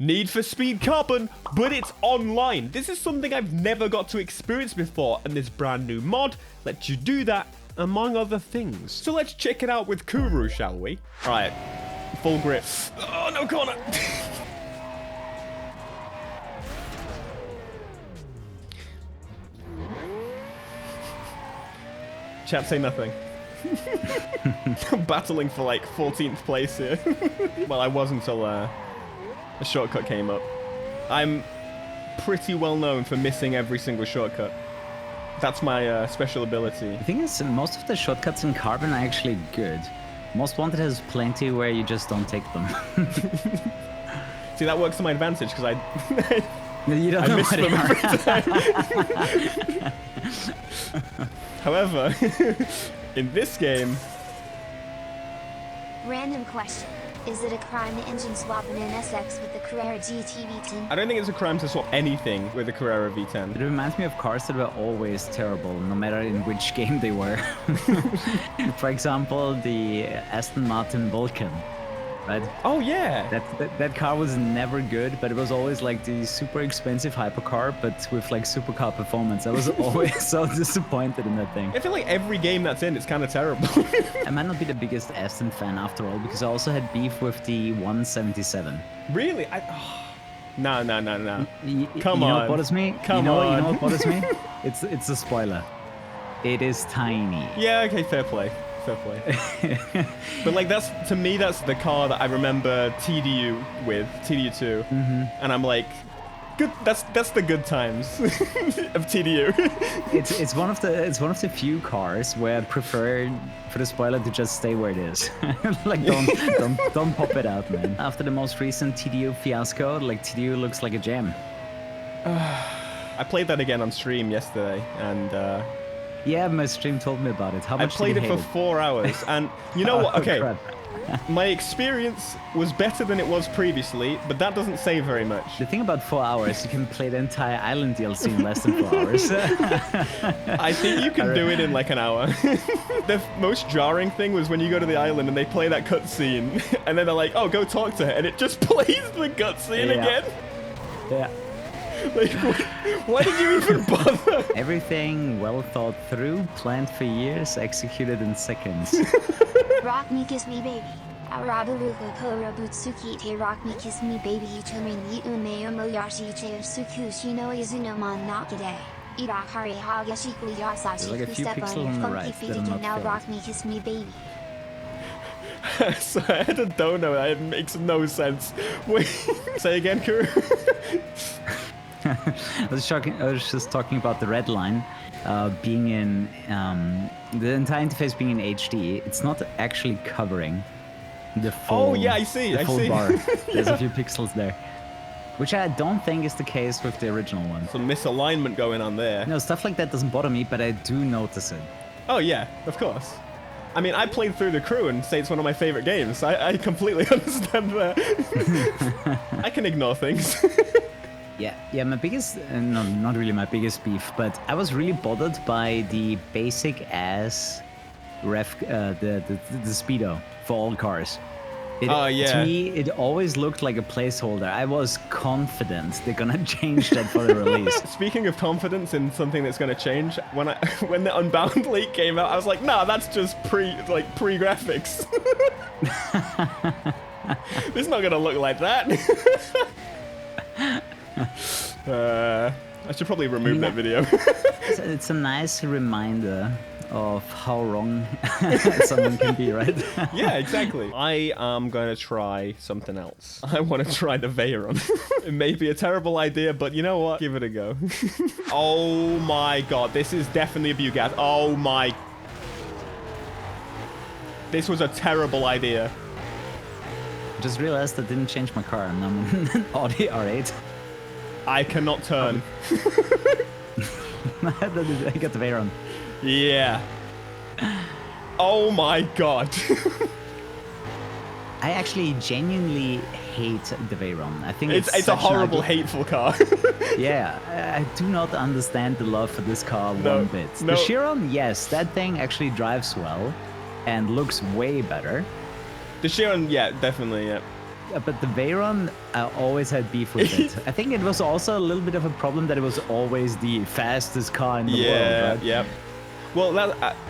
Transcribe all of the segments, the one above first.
Need for Speed Carbon, but it's online. This is something I've never got to experience before, and this brand new mod lets you do that, among other things. So let's check it out with Kuru, shall we? All right, full grip. Oh, no corner. Chat, say nothing. I'm battling for like 14th place here. Well, I was until a shortcut came up. I'm pretty well known for missing every single shortcut. That's my special ability. The thing is, most of the shortcuts in Carbon are actually good. Most Wanted has plenty where you just don't take them. See, that works to my advantage because I you don't I know miss what them they every are. time. However, in this game... Random question. Is it a crime to engine swap an NSX with the Carrera GT V10? I don't think it's a crime to swap anything with the Carrera V10. It reminds me of cars that were always terrible, no matter in which game they were. For example, the Aston Martin Vulcan, right? Oh, yeah. That car was never good, but it was always like the super expensive hypercar, but with like supercar performance. I was always so disappointed in that thing. I feel like every game that's in, it's kind of terrible. I might not be the biggest Aston fan after all, because I also had beef with the 177. Really? No. Come you know on. what bothers me? Come you know on. what bothers me? It's a spoiler. It is tiny. Yeah, okay, fair play. Fair play. But like to me that's the car that I remember TDU with, TDU2. And I'm like, good, that's the good times of TDU. It's one of the few cars where I prefer for the spoiler to just stay where it is. Like don't pop it out, man. After the most recent TDU fiasco, like TDU looks like a gem. I played that again on stream yesterday, and yeah, my stream told me about it. How I much played did it you for hate 4 hours, and you know what? Oh, Okay, crap. my experience was better than it was previously, but that doesn't say very much. The thing about 4 hours, you can play the entire island DLC in less than 4 hours. I think you can do it in like an hour. The most jarring thing was when you go to the island and they play that cutscene, and then they're like, "Oh, go talk to her," and it just plays the cutscene again. Yeah. Like, why did you even bother? Everything well thought through, planned for years, executed in seconds. Rock me, kiss me, baby. Arabaruka Kora Butsuki te rock me, kiss me, baby. Itumin yi ume moyashi che suku shino izuno mon nakade. Irakare hagashiku There's yasashi like a few step pixels on on your the funky right feet that are and not now filled. rock me, kiss me, baby. So I had a donut. It makes no sense. Wait, say again, Kuru. I was just talking about the red line being in the entire interface being in HD. It's not actually covering the full. Oh yeah, I see. The I full see. bar. There's Yeah. a few pixels there, which I don't think is the case with the original one. Some misalignment going on there. No, stuff like that doesn't bother me, but I do notice it. Oh yeah, of course. I mean, I played through the Crew and say it's one of my favorite games. I completely understand that. I can ignore things. Yeah, my biggest, no, not really my biggest beef, but I was really bothered by the basic ass the speedo for all cars. Oh, yeah. To me, it always looked like a placeholder. I was confident they're gonna change that for the release. Speaking of confidence in something that's going to change, when the Unbound leak came out, I was like, nah, that's just pre-graphics. It's not going to look like that. I should probably remove that video. It's a nice reminder of how wrong someone can be, right? Yeah, exactly. I am going to try something else. I want to try the Veyron. It may be a terrible idea, but you know what? Give it a go. Oh my god, this is definitely a Bugatti. Oh my... This was a terrible idea. Just realized I didn't change my car, and I'm an Audi R8. I cannot turn. I got the Veyron. Yeah. Oh my god. I actually genuinely hate the Veyron. I think It's a such an horrible, ugly- hateful car. Yeah, I do not understand the love for this car one bit. no. The Chiron, yes, that thing actually drives well and looks way better. The Chiron, yeah, definitely, yeah. but the Veyron, I always had beef with it. I think it was also a little bit of a problem that it was always the fastest car in the world, right? Yeah. Well,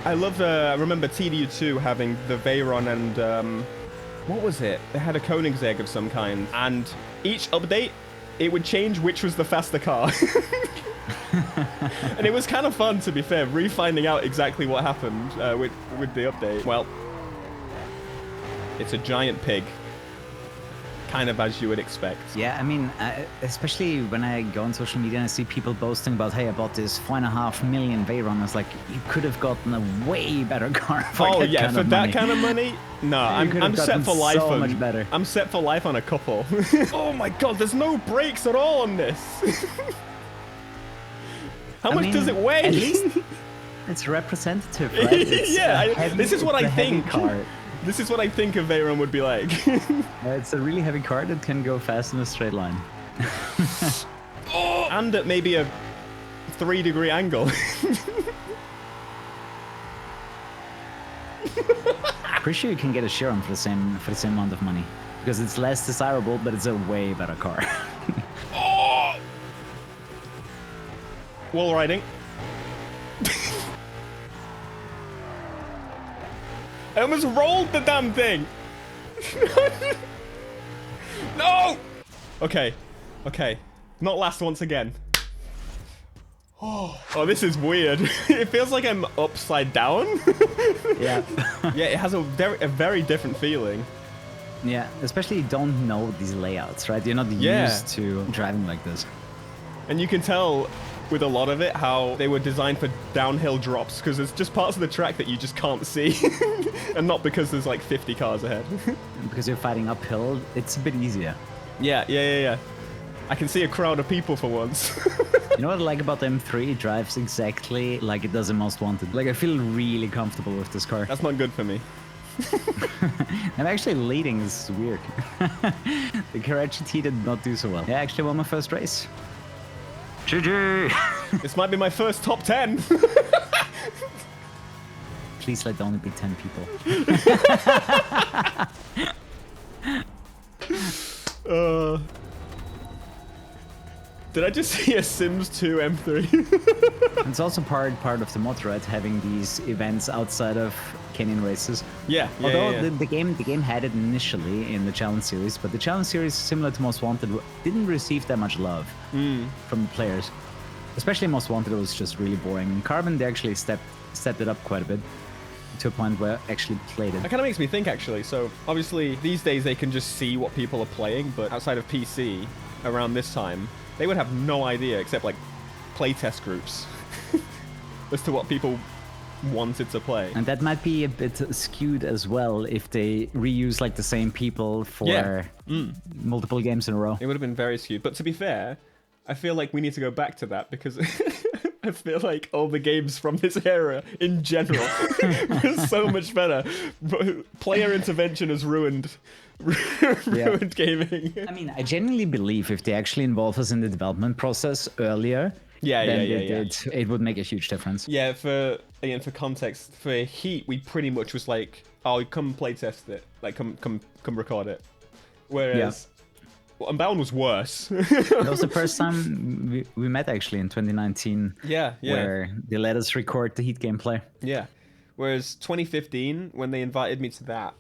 I love. I remember TDU2 having the Veyron and what was it? They had a Koenigsegg of some kind, and each update it would change which was the faster car. And it was kind of fun, to be fair, finding out exactly what happened with the update. Well, it's a giant pig. Kind of as you would expect. Yeah, I mean, especially when I go on social media and I see people boasting about, hey, I bought this 4.5 million Veyron. It's like, you could have gotten a way better car for that kind of money. No, I'm set for life so on. Much better. I'm set for life on a couple. Oh my god, there's no brakes at all on this. How much does it weigh? At least it's representative, right? It's this is what I think. Car. This is what I think a Veyron would be like. It's a really heavy car that can go fast in a straight line. And at maybe a 3-degree angle. Pretty sure you can get a Chiron for the same amount of money. Because it's less desirable, but it's a way better car. Wall riding. I almost rolled the damn thing. No. Okay. Not last once again. Oh, this is weird. It feels like I'm upside down. Yeah. Yeah, it has a very different feeling. Yeah, especially you don't know these layouts, right? You're not used to driving like this. And you can tell with a lot of it how they were designed for downhill drops, because there's just parts of the track that you just can't see. And not because there's like 50 cars ahead. Because you're fighting uphill, it's a bit easier. Yeah. I can see a crowd of people for once. You know what I like about the M3? It drives exactly like it does in Most Wanted. Like, I feel really comfortable with this car. That's not good for me. I'm actually leading, this is weird. The Karachi T did not do so well. Yeah, I actually won my first race. GG! This might be my first top 10. Please let there only be 10 people. Did I just see a Sims 2 M3? It's also part of the mod, right? Having these events outside of Canyon races. Although the game had it initially in the Challenge Series, but the Challenge Series, similar to Most Wanted, didn't receive that much love from the players. Especially Most Wanted, it was just really boring. In Carbon, they actually stepped it up quite a bit, to a point where I actually played it. That kind of makes me think, actually. So, obviously, these days they can just see what people are playing, but outside of PC, around this time, they would have no idea, except like playtest groups, as to what people wanted to play. And that might be a bit skewed as well if they reuse like the same people for multiple games in a row. It would have been very skewed. But to be fair, I feel like we need to go back to that, because I feel like all the games from this era in general were so much better. Player intervention has ruined gaming. I mean, I genuinely believe if they actually involve us in the development process earlier, it would make a huge difference. Yeah, for context, for Heat, we pretty much was like, oh, come play test it, like come record it. Whereas Unbound was worse. That was the first time we met actually in 2019. Yeah. Where they let us record the Heat gameplay. Yeah. Whereas 2015, when they invited me to that,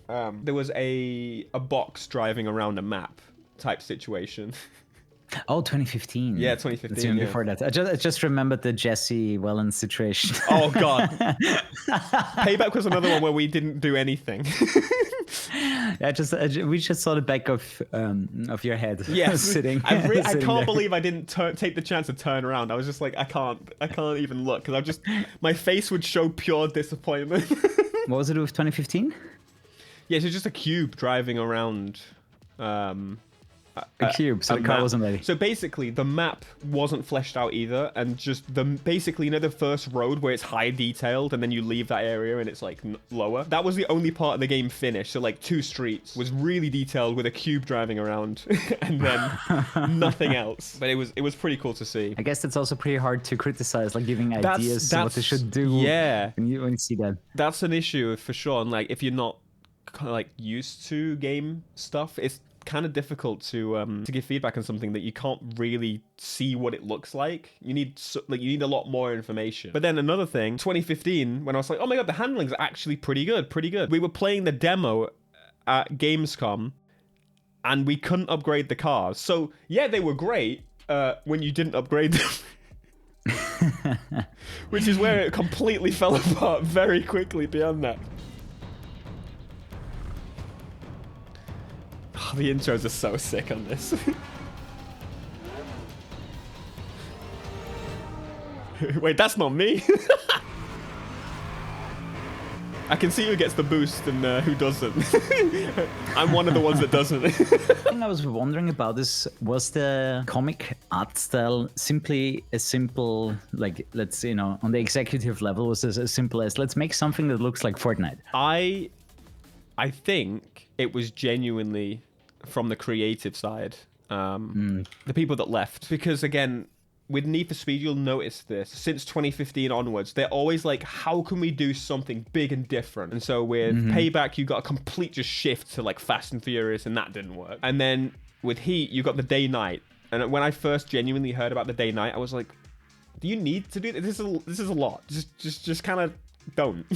there was a box driving around a map type situation. Oh, 2015. Yeah, 2015. That's even before that. I just remembered the Jesse Wellens situation. Oh, God. Payback was another one where we didn't do anything. We just saw the back of your head. Yes. sitting. I can't believe I didn't take the chance to turn around. I was just like, I can't even look, because my face would show pure disappointment. What was it with 2015? Yeah, so just a cube driving around. A cube, so the car wasn't ready. So basically, the map wasn't fleshed out either, and just basically, you know, the first road where it's high detailed, and then you leave that area and it's like lower. That was the only part of the game finished. So like 2 streets was really detailed with a cube driving around, and then nothing else. But it was pretty cool to see. I guess it's also pretty hard to criticize, like giving ideas what they should do. Yeah, when you see that. That's an issue for sure. And like if you're not kind of like used to game stuff, kind of difficult to give feedback on something that you can't really see what it looks like. You need a lot more information. But then another thing, 2015, when I was like, oh my god, the handling's actually pretty good. We were playing the demo at Gamescom, and we couldn't upgrade the cars. So yeah, they were great when you didn't upgrade them. Which is where it completely fell apart very quickly beyond that. Oh, the intros are so sick on this. Wait, that's not me. I can see who gets the boost and who doesn't. I'm one of the ones that doesn't. The thing I was wondering about is, was the comic art style simply a simple, like, let's, on the executive level, was this as simple as, let's make something that looks like Fortnite? I think it was genuinely from the creative side, the people that left. Because again, with Need for Speed, you'll notice this. Since 2015 onwards, they're always like, how can we do something big and different? And so with Payback, you got a complete just shift to like Fast and Furious, and that didn't work. And then with Heat, you got the day-night. And when I first genuinely heard about the day-night, I was like, do you need to do this? This is a lot. Just kind of don't.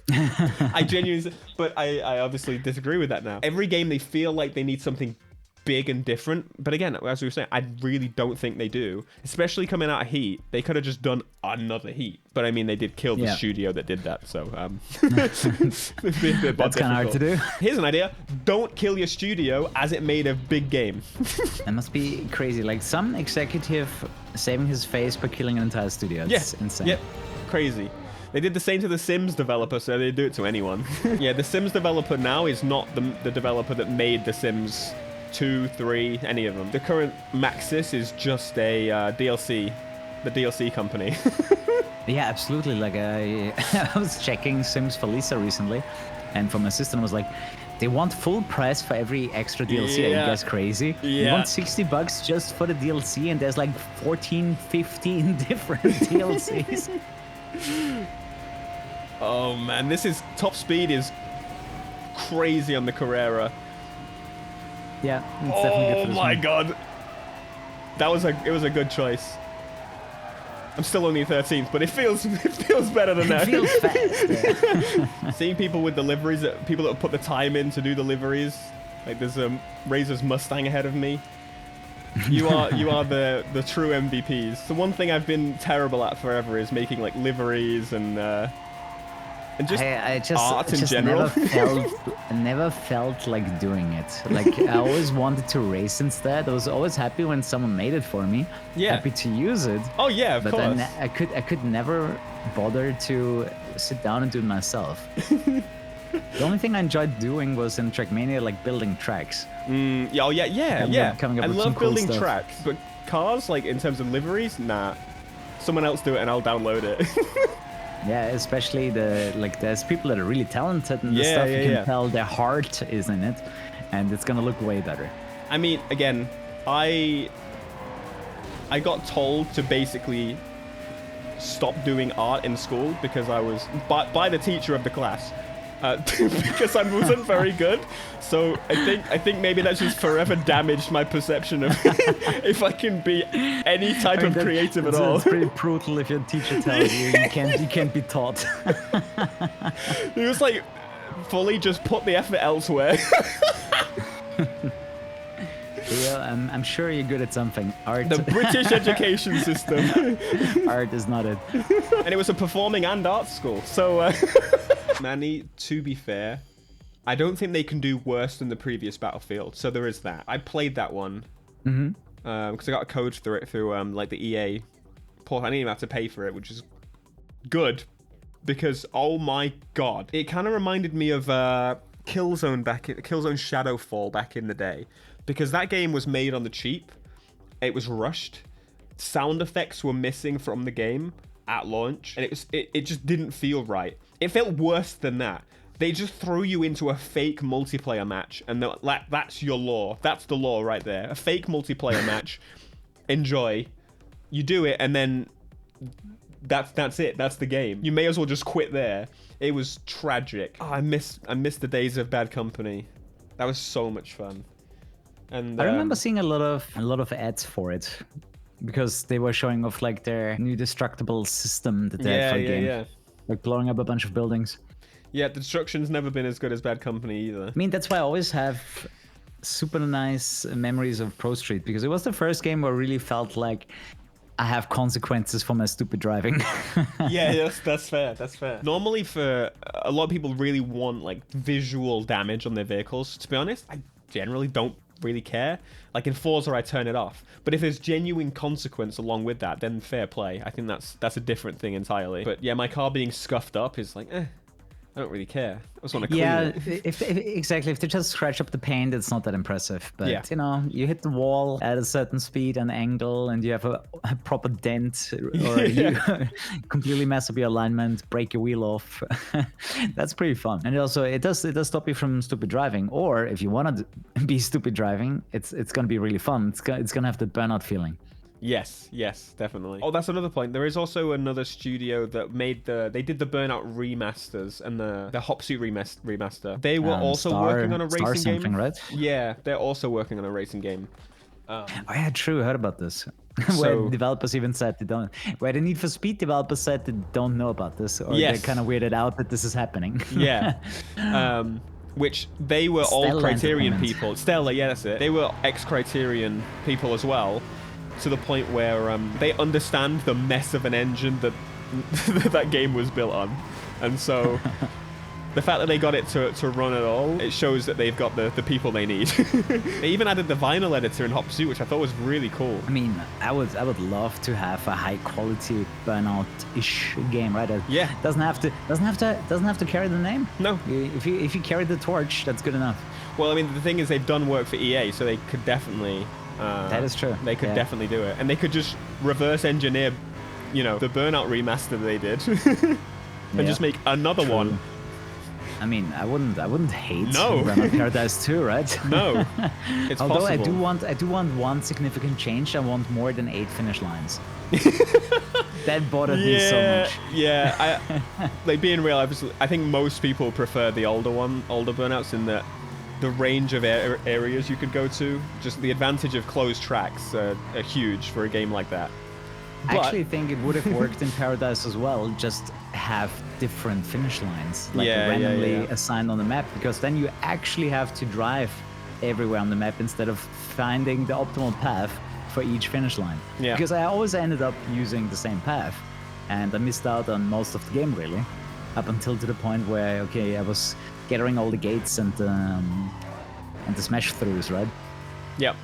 I genuinely, but I obviously disagree with that now. Every game, they feel like they need something big and different, but again, as we were saying, I really don't think they do, especially coming out of Heat. They could have just done another Heat, but I mean, they did kill the studio that did that, so that's kind of hard to do. Here's an idea: don't kill your studio as it made a big game. That must be crazy. Like some executive saving his face by killing an entire studio. It's insane. Yep, crazy. They did the same to the Sims developer, so they do it to anyone. Yeah, the Sims developer now is not the developer that made the Sims 2, 3, any of them. The current Maxis is just a DLC, the DLC company. Yeah, absolutely. Like I was checking Sims for Lisa recently, and from my system was like, they want full price for every extra DLC. Are you guys crazy? Yeah. You want $60 just for the DLC, and there's like 14, 15 different DLCs. Oh man, top speed is crazy on the Carrera. Yeah, it's definitely good for this my one. god, it was a good choice. I'm still only 13th, but it feels better than that. It feels fast. Yeah. Seeing people with deliveries, people that put the time in to do deliveries, like there's a Razor's Mustang ahead of me. You are the true MVPs. The one thing I've been terrible at forever is making like liveries and just art in general. I never felt like doing it. Like I always wanted to race instead. I was always happy when someone made it for me. Yeah. Happy to use it. Oh yeah, of course. But I could never bother to sit down and do it myself. The only thing I enjoyed doing was in Trackmania, like building tracks. Yeah. I love building tracks, but cars, like in terms of liveries, nah. Someone else do it and I'll download it. Yeah, especially there's people that are really talented and the stuff you can tell their heart is in it, and it's gonna look way better. I mean, again, I got told to basically stop doing art in school because I was by the teacher of the class. Because I wasn't very good, so I think maybe that's just forever damaged my perception of if I can be any type of creative at all. It's pretty brutal if your teacher tells you you can't be taught. He was like, fully just put the effort elsewhere. Yeah, I'm sure you're good at something. Art. The British education system. Art is not it. And it was a performing and arts school, so. Manny, to be fair, I don't think they can do worse than the previous Battlefield. So there is that. I played that one because I got a code through it through like the EA port. I didn't even have to pay for it, which is good because oh my god, it kind of reminded me of Killzone Shadowfall back in the day, because that game was made on the cheap. It was rushed. Sound effects were missing from the game at launch, and it just didn't feel right. It felt worse than that. They just threw you into a fake multiplayer match, and that's your law. That's the law right there. A fake multiplayer match. Enjoy. You do it, and then that's it. That's the game. You may as well just quit there. It was tragic. Oh, I miss the days of Bad Company. That was so much fun. And I remember seeing a lot of ads for it because they were showing off like their new destructible system that they had for the game. yeah. Like blowing up a bunch of buildings. Yeah, the destruction's never been as good as Bad Company either. I mean, that's why I always have super nice memories of Pro Street, because it was the first game where I really felt like I have consequences for my stupid driving. Yeah, that's fair. That's fair. Normally, for a lot of people, really want like visual damage on their vehicles. To be honest, I generally don't really care. Like in Forza, I turn it off. But if there's genuine consequence along with that, then fair play. I think that's a different thing entirely. But yeah, my car being scuffed up is like, I don't really care. I just want to clean it. If exactly, if they just scratch up the paint, it's not that impressive. But Yeah. you know, you hit the wall at a certain speed and angle, and you have a proper dent, or you completely mess up your alignment, break your wheel off. That's pretty fun. And also, it does stop you from stupid driving. Or if you want to be stupid driving, it's gonna be really fun. It's gonna have the burnout feeling. Yes, definitely. Oh, that's another point. There is also another studio that they did the Burnout remasters and the Hop Suit remaster. They were also working on a racing game, right? Yeah, they're also working on a racing game. Oh yeah, true. I heard about this. So- Where developers even said they don't. Where the Need for Speed developers said they don't know about this, or Yes. they're kind of weirded out that this is happening. Yeah. Which they were all Stella Criterion Entertainment. people. Stella, yeah, that's it. They were ex-Criterion people as well, to the point where they understand the mess of an engine that that game was built on. And so the fact that they got it to run at all, it shows that they've got the people they need. They even added the vinyl editor in Hop Suit, which I thought was really cool. I mean, I would love to have a high quality Burnout-ish game, right? That Yeah. doesn't have to carry the name. No. If you carry the torch, that's good enough. Well, I mean, the thing is, they've done work for EA, so they could definitely. That is true. They could Yeah. definitely do it, and they could just reverse engineer, the Burnout remaster they did, and Yeah. just make another True. one. I mean, I wouldn't hate No. Burnout Paradise 2, right? No, it's Although possible. I do want one significant change. I want more than 8 finish lines. That bothered me so much. Yeah. Like being real, I think most people prefer the older Burnouts in that the range of areas you could go to, just the advantage of closed tracks are huge for a game like that. I But- actually think it would have worked in Paradise as well, just have different finish lines, like Yeah, randomly yeah. assigned on the map, because then you actually have to drive everywhere on the map instead of finding the optimal path for each finish line. Yeah. Because I always ended up using the same path, and I missed out on most of the game, really, up until to the point where, okay, I was gathering all the gates and the smash throughs, right? Yep.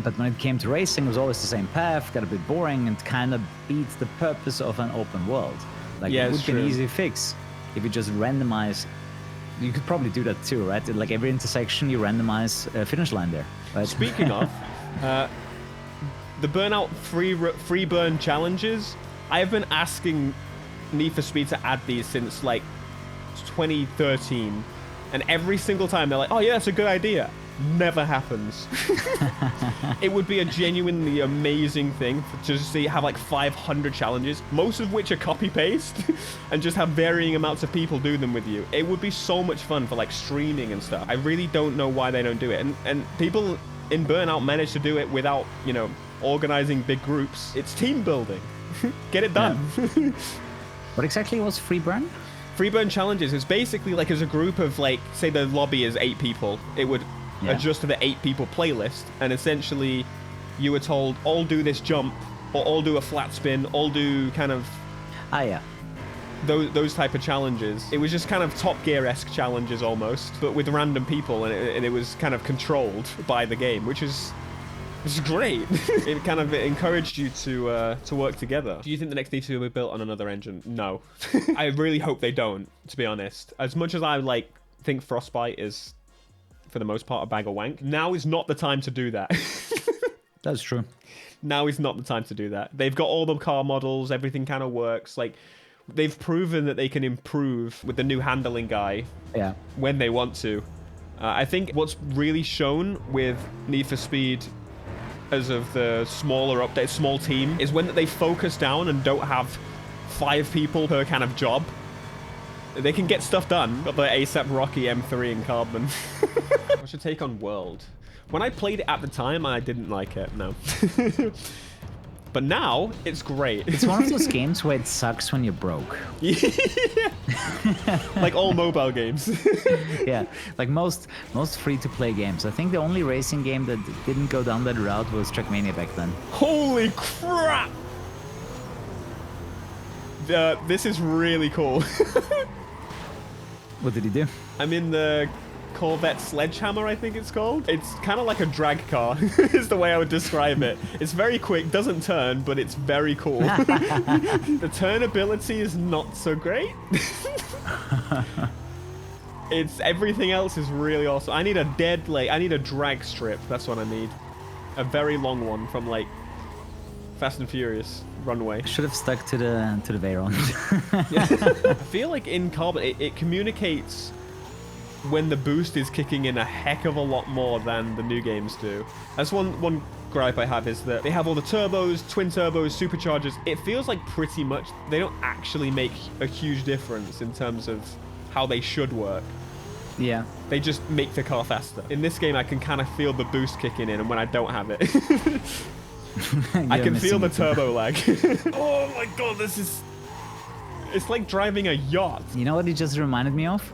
But when it came to racing, it was always the same path, got a bit boring, and kind of beats the purpose of an open world. Like, Yeah, it would it's be an true. easy fix if you just randomize. You could probably do that too, right? Like every intersection, you randomize a finish line there, right? Speaking of, the Burnout free burn challenges, I have been asking Need for Speed to add these since like 2013, and every single time they're like, "Oh yeah, that's a good idea." Never happens. It would be a genuinely amazing thing to just have like 500 challenges, most of which are copy paste, and just have varying amounts of people do them with you. It would be so much fun for like streaming and stuff. I really don't know why they don't do it. And people in Burnout manage to do it without, organizing big groups. It's team building. Get it done. What exactly was free burn? Free burn challenges is basically like as a group of like, say the lobby is 8 people, it would adjust to the 8 people playlist, and essentially you were told all do this jump, or all do a flat spin, all do kind of those type of challenges. It was just kind of Top Gear-esque challenges almost, but with random people, and it was kind of controlled by the game, which is great. It kind of encouraged you to work together. Do you think the next D2 will be built on another engine? No. I really hope they don't, to be honest. As much as I think Frostbite is, for the most part, a bag of wank, now is not the time to do that. That's true. Now is not the time to do that. They've got all the car models, everything kind of works. Like, they've proven that they can improve with the new handling guy when they want to. I think what's really shown with Need for Speed as of the smaller update, small team, is when they focus down and don't have 5 people per kind of job. They can get stuff done. Got the ASAP Rocky M3 and Carbon. What's your take on World? When I played it at the time, I didn't like it, no. But now, it's great. It's one of those games where it sucks when you're broke. Like all mobile games. Yeah, like most free-to-play games. I think the only racing game that didn't go down that route was Trackmania back then. Holy crap! This is really cool. What did he do? I'm in the Corvette Sledgehammer, I think it's called. It's kind of like a drag car, is the way I would describe it. It's very quick, doesn't turn, but it's very cool. The turnability is not so great. It's everything else is really awesome. I need a I need a drag strip. That's what I need. A very long one from like Fast and Furious runway. Should have stuck to the Veyron. I feel like in Carbon, it communicates when the boost is kicking in a heck of a lot more than the new games do. That's one gripe I have, is that they have all the turbos, twin turbos, superchargers. It feels like pretty much they don't actually make a huge difference in terms of how they should work. Yeah. They just make the car faster. In this game, I can kind of feel the boost kicking in, and when I don't have it, I can feel the turbo lag. Oh my god, it's like driving a yacht. You know what it just reminded me of?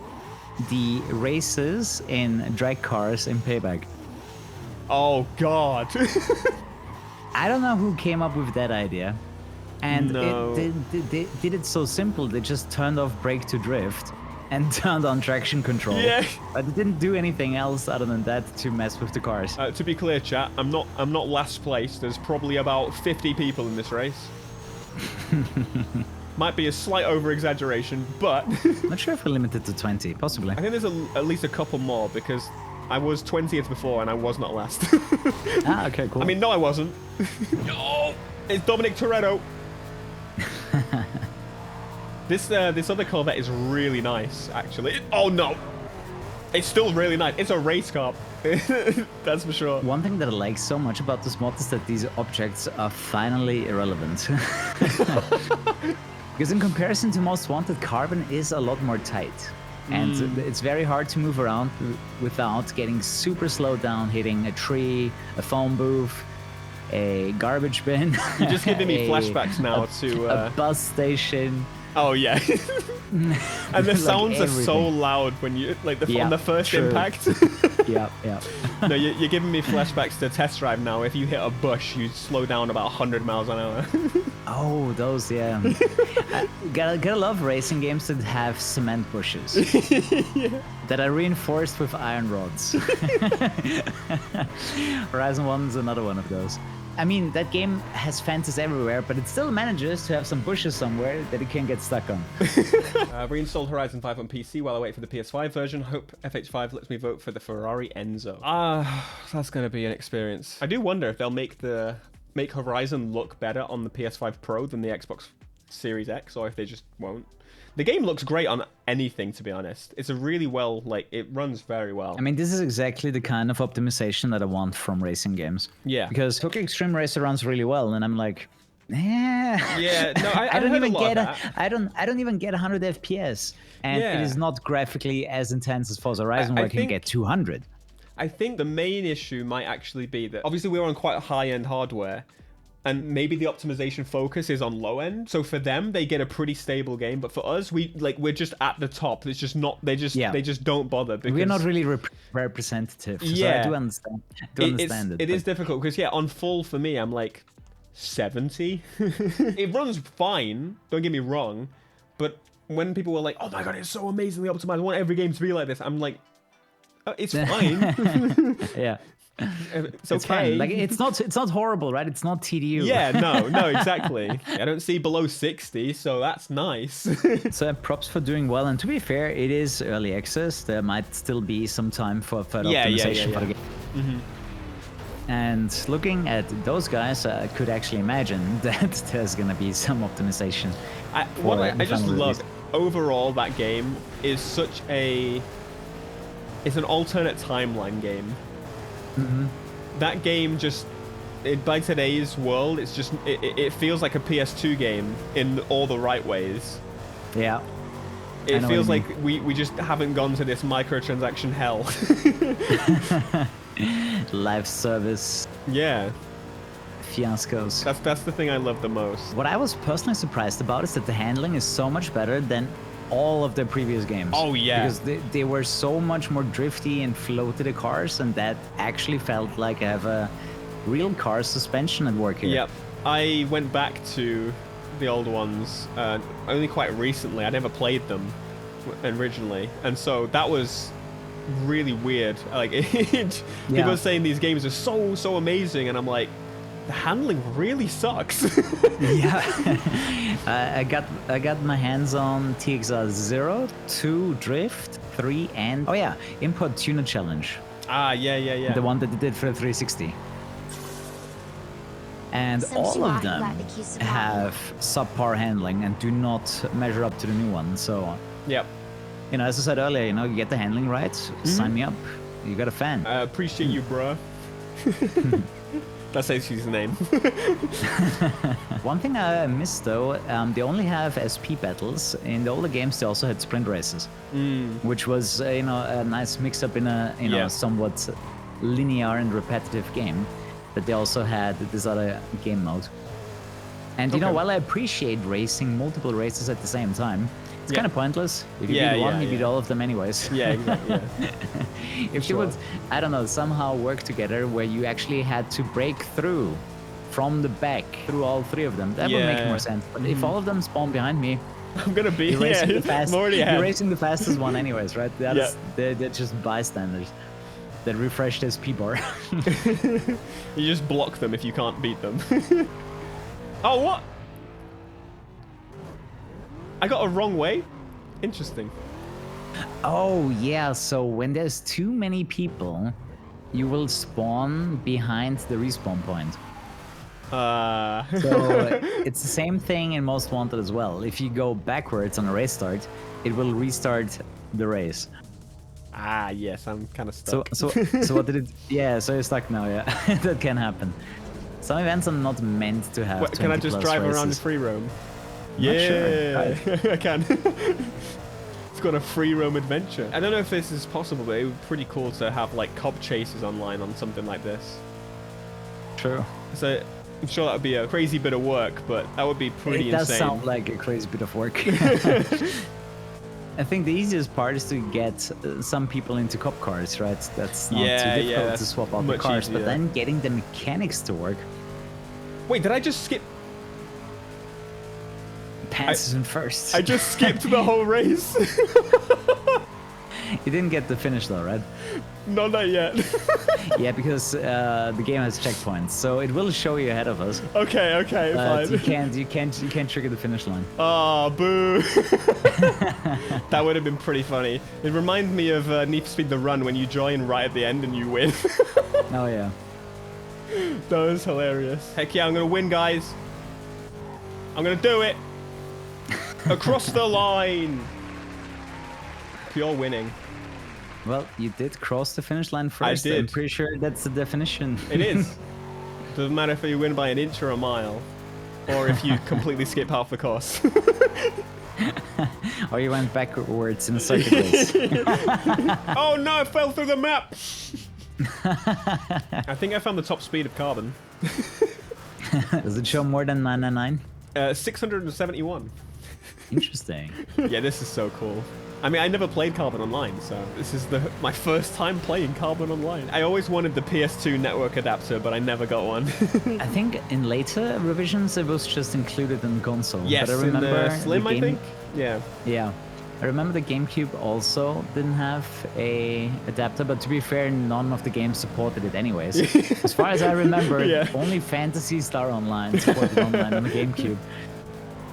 The races in drag cars in Payback. Oh god. I don't know who came up with that idea. And No. they did it so simple. They just turned off brake to drift and turned on traction control. Yeah. But they didn't do anything else other than that to mess with the cars. To be clear, chat, I'm not last place. There's probably about 50 people in this race. Might be a slight over-exaggeration, but Not sure if we're limited to 20, possibly. I think there's at least a couple more, because I was 20th before and I was not last. Ah, okay, cool. I mean, no, I wasn't. Oh, it's Dominic Toretto. This other Corvette is really nice, actually. Oh no, it's still really nice. It's a race car. That's for sure. One thing that I like so much about this mod is that these objects are finally irrelevant. Because in comparison to Most Wanted, Carbon is a lot more tight. And it's very hard to move around without getting super slowed down, hitting a tree, a phone booth, a garbage bin. You're just giving me flashbacks now to... a bus station. Oh, yeah. And the Like sounds are so everything. loud when you... Like, Yeah, on the first true. impact. Yeah, yeah. No, you're giving me flashbacks to Test Drive now. If you hit a bush, you slow down about 100 miles an hour. Oh, those, yeah. Gotta love racing games that have cement bushes. That are reinforced with iron rods. Horizon 1 is another one of those. I mean, that game has fences everywhere, but it still manages to have some bushes somewhere that it can get stuck on. Reinstalled Horizon 5 on PC while I wait for the PS5 version. Hope FH5 lets me vote for the Ferrari Enzo. That's going to be an experience. I do wonder if they'll make Horizon look better on the PS5 Pro than the Xbox Series X, or if they just won't. The game looks great on anything, to be honest. It's a really well, it runs very well. I mean, this is exactly the kind of optimization that I want from racing games. Yeah. Because Tokyo Extreme Racer runs really well, and I'm like, Yeah, no, I don't heard even a lot get of that. I don't even get 100 FPS, and Yeah. it is not graphically as intense as Forza Horizon, where I can think- get 200. I think the main issue might actually be that obviously we're on quite high-end hardware, and maybe the optimization focus is on low end. So for them, they get a pretty stable game, but for us, we're just at the top. It's just not. They just don't bother because We're not really representative. So Yeah. I do understand. It is difficult because on full for me, I'm like 70. It runs fine. Don't get me wrong, but when people were like, "Oh my god, it's so amazingly optimized. I want every game to be like this," I'm like, oh, "It's fine. Yeah. It's It's okay." fine. Like it's not horrible, right? It's not TDU. Yeah, no, exactly. I don't see below 60, so that's nice. So props for doing well. And to be fair, it is early access. There might still be some time for further optimization for the game. And looking at those guys, I could actually imagine that there's gonna be some optimization. What I just final love release. overall, that game is such a... It's an alternate timeline game. That game just... by today's world, it's just... It feels like a PS2 game in all the right ways. Yeah. I It know feels what like we just haven't gone to this microtransaction hell. Live service Yeah, fiascos. that's the thing I love the most. What I was personally surprised about is that the handling is so much better than all of their previous games. Oh, yeah. Because they were so much more drifty and floaty, the cars, and that actually felt like I have a real car suspension at work here. Yep. I went back to the old ones only quite recently. I never played them originally, and so that was really weird. Like, people are saying these games are so amazing, and I'm like, the handling really sucks. Yeah. I got my hands on TXR 0, 2 Drift, 3, and Import Tuner Challenge. Yeah. The one that they did for the 360. And Some all of Shiwaki them like the Kisabaki. have subpar handling and do not measure up to the new one. So, Yep. as I said earlier, you get the handling right, sign me up. You got a fan. I appreciate you, bruh. That's his name. One thing I missed though, they only have SP battles. In the older games, they also had sprint races, which was a nice mix up in a Yeah. somewhat linear and repetitive game. But they also had this other game mode. And Okay. while I appreciate racing multiple races at the same time, it's Yeah. kind of pointless. If you Yeah, beat one, yeah, you beat yeah. all of them anyways. Yeah, exactly. Yeah. If Sure. you would, I don't know, somehow work together where you actually had to break through from the back through all three of them, that would make Yeah. more sense. But if all of them spawn behind me, I'm gonna be you're racing the I'm already you're ahead. racing the fastest one anyways, right? The others, Yeah. they're just bystanders that refresh this P bar. You just block them if you can't beat them. Oh, what? I got a wrong way? Interesting. Oh yeah, so when there's too many people, you will spawn behind the respawn point. So it's the same thing in Most Wanted as well. If you go backwards on a race start, it will restart the race. Yes, I'm kind of So stuck. so what did it? Yeah, so you're stuck now. Yeah, that can happen. Some events are not meant to have. Wait, can I 20 just plus drive around races. free roam? Not sure. Yeah, I can. It's got a free roam adventure. I don't know if this is possible, but it would be pretty cool to have like cop chases online on something like this. True. So I'm sure that would be a crazy bit of work, but that would be pretty It does insane. sound like a crazy bit of work. I think the easiest part is to get some people into cop cars, right? That's not Yeah, too yeah, difficult to that's swap out the much cars, but easier. then getting the mechanics to work. Wait, did I just skip? Pants isn't first. I just skipped the whole race. You didn't get the finish though, right? No, not yet. Yeah, because the game has checkpoints, so it will show you ahead of us. Okay, But fine. you can't trigger the finish line. Oh, boo. That would have been pretty funny. It reminded me of Need for Speed The Run when you join right at the end and you win. Oh yeah. That was hilarious. Heck yeah, I'm gonna win, guys. I'm gonna do it. Across the line. Pure winning. Well, you did cross the finish line first. I'm did. pretty sure that's the definition. It is. Doesn't matter if you win by an inch or a mile, or if you completely skip half the course. Or you went backwards in a circuit race. Oh no, I fell through the map. I think I found the top speed of Carbon. Does it show more than 999? 671. Interesting. Yeah, this is so cool. I mean, I never played Carbon Online, so this is my first time playing Carbon Online. I always wanted the PS2 network adapter, but I never got one. I think in later revisions it was just included in the console. Yes, but I in remember the Slim, I think. Yeah. Yeah. I remember the GameCube also didn't have a adapter, but to be fair, none of the games supported it anyways. As far as I remember, Yeah. only Phantasy Star Online supported online on the GameCube.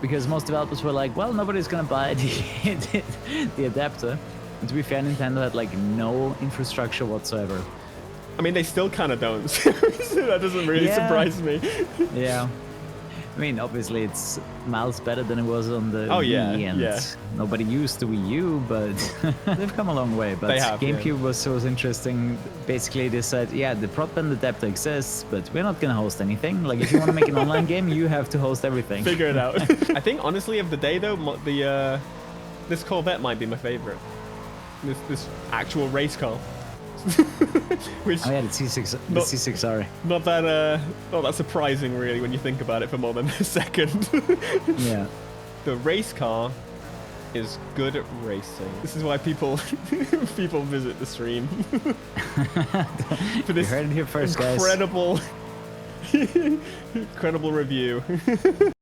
Because most developers were like, well, nobody's gonna buy the adapter. And to be fair, Nintendo had like no infrastructure whatsoever. I mean, they still kind of don't. So that doesn't really Yeah. surprise me. Yeah. I mean, obviously it's miles better than it was on the Oh, yeah, Wii, and yeah. nobody used the Wii U, but they've come a long way. But They have, yeah. GameCube was interesting. Basically, they said, yeah, the broadband adapter exists, but we're not gonna host anything. Like, if you want to make an online game, you have to host everything. Figure it out. I think, honestly, of the day, though, this Corvette might be my favorite. This actual race car. Which Oh yeah, the T6, the Not- C6R. not that surprising really when you think about it for more than a second. Yeah. The race car is good at racing. This is why people people visit the stream. For You this heard it here first, guys. incredible incredible review.